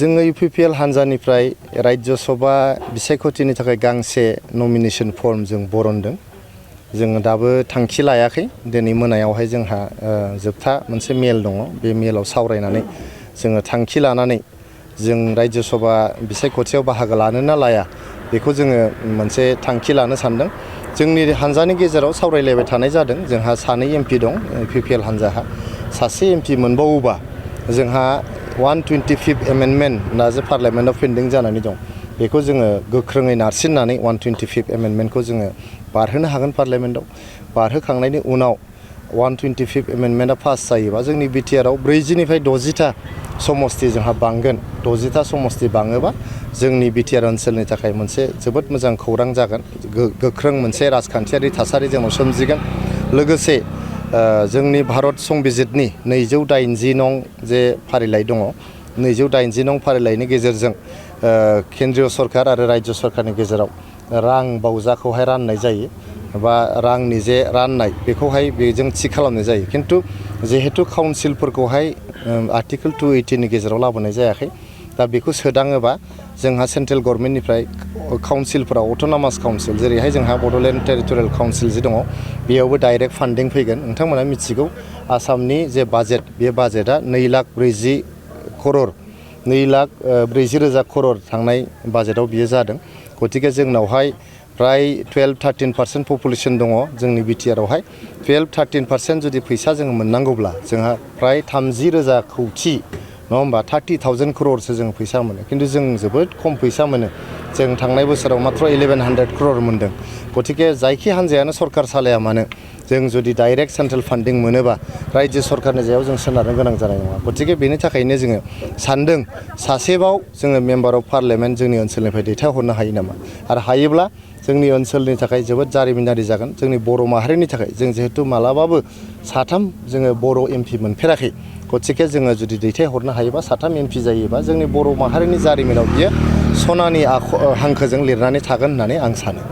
जोङो UPPL हान्जानिफ्राय राज्य सभा बिसायख'थिनि थाखाय गांसे नमिनेशन फर्म जों बरनदों। जोङो दाबो थांखि लायाखै। दिनै मोनायावहाय जोंहा जोबथा मोनसे मेल दङ। बे मेलाव सावरायनानै जोङो थांखि लानानै जों राज्य सभा बिसायख'थियाव बाहागो लानो ना लाया बेखौ जोङो मोनसे थांखि लानो सानदों। जोंनि हान्जानि गेजेराव सावरायलायबाय थानाय जादों। जोंहा 2 MP दं UPPL हान्जाहा। सासे MP मोनबावोबा जोंहा 125th एमेन्डमेन्ट ना जे पार्लियामेन्टआव पेन्डिं जानानै दं। बेखौ जोङो गोख्रोङै नारसिननानै 125th एमेन्डमेन्टखौ जोङो बारहोनो हागोन पार्लियामेन्टआव। बारहोखांनायनि उनाव 125th एमेन्डमेन्टआ पास जायोबा जोंनि बिटिआरआव 40 निफ्राय 60टा समस्ति जोंहा बांगोन। 60टा समस्ति बाङोबा जोंनि बिटिआर ओनसोलनि थाखाय मोनसे जोबोद मोजां खौरां जागोन। गोख्रों मोनसे राजखान्थियारि थासारि जोंनाव सोमजिगोन। लोगोसे जोंनि भारत संबिजितनि 280 नं जे फारिलाइ दङ। 280 नं फारिलाइनि गेजेरजों केन्द्रीय सरकार आरो राज्य सरकारनि गेजेराव रां बावजाखौहाय राननाय जायो बा रांनि जे राननाय बेखौहाय बेजों थि खालामनाय जायो। खिन्थु जिहेतु काउन्सिलफोरखौहाय आर्टिकल 280 नि गेजेराव लाबोनाय जायाखै। दा बेखौ सोदाङोबा जोंहा सेन्ट्रेल गभर्नमेन्टनिफ्राय काउन्सिलफोराव अट'नमास काउन्सिल जेरैहाय जोंहा बड'लेण्ड टेरिटरियेल काउन्सिल जे दङ बेयावबो डाइरेक्ट फान्डिं फैगोन। नोंथांमोना मिथिगौ आसामनि जे बाजेट बे बाजेटआ 2,40,000 करोड़ 2,40,000 करोड़ थांनाय बाजेटआव बियो जादों। गतिके जोंनावहाय प्राय 12-13% पपुलेसन दङ जोंनि बिटिआरआवहाय। 12-13% जुदि फैसा जोङो मोननांगौब्ला जोंहा प्राय 30,000 कौटि नङा होमबा 30,000 करोड़सो जों फैसा मोनो। खिन्थु जों जोबोद खम फैसा मोनो। जों थांनाय बोसोराव मात्र 1100 करोड़ मोनदों। गतिके जायखि हान्जायानो सरकार सालाया मानो जों जुदि डाइरेक्ट सेन्ट्रेल फान्डिं मोनोबा राज्य सरकारनि सायाव जों सोनारनो गोनां जानाय नङा। गतिके बेनि थाखायनो जोङो सानदों सासेबाव जोङो मेम्बार अफ पार्लियामेन्ट जोंनि ओनसोलनिफ्राय दैथायहरनो हायो नामा। आरो हायोब्ला जोंनि ओनसोलनि थाखाय जोबोद जारिमिनारि जागोन। जोंनि बर' माहारिनि थाखाय जों जिहेतु मालाबाबो 3 जोङो बर' MP मोनफेराखै। गतिके जोङो जुदि दैथायहरनो हायोबा 3 MP जायोबा जोंनि बर' माहारिनि जारिमिनाव बियो सनानि हांखोजों लिरनानै थागोन होननानै आं सानो।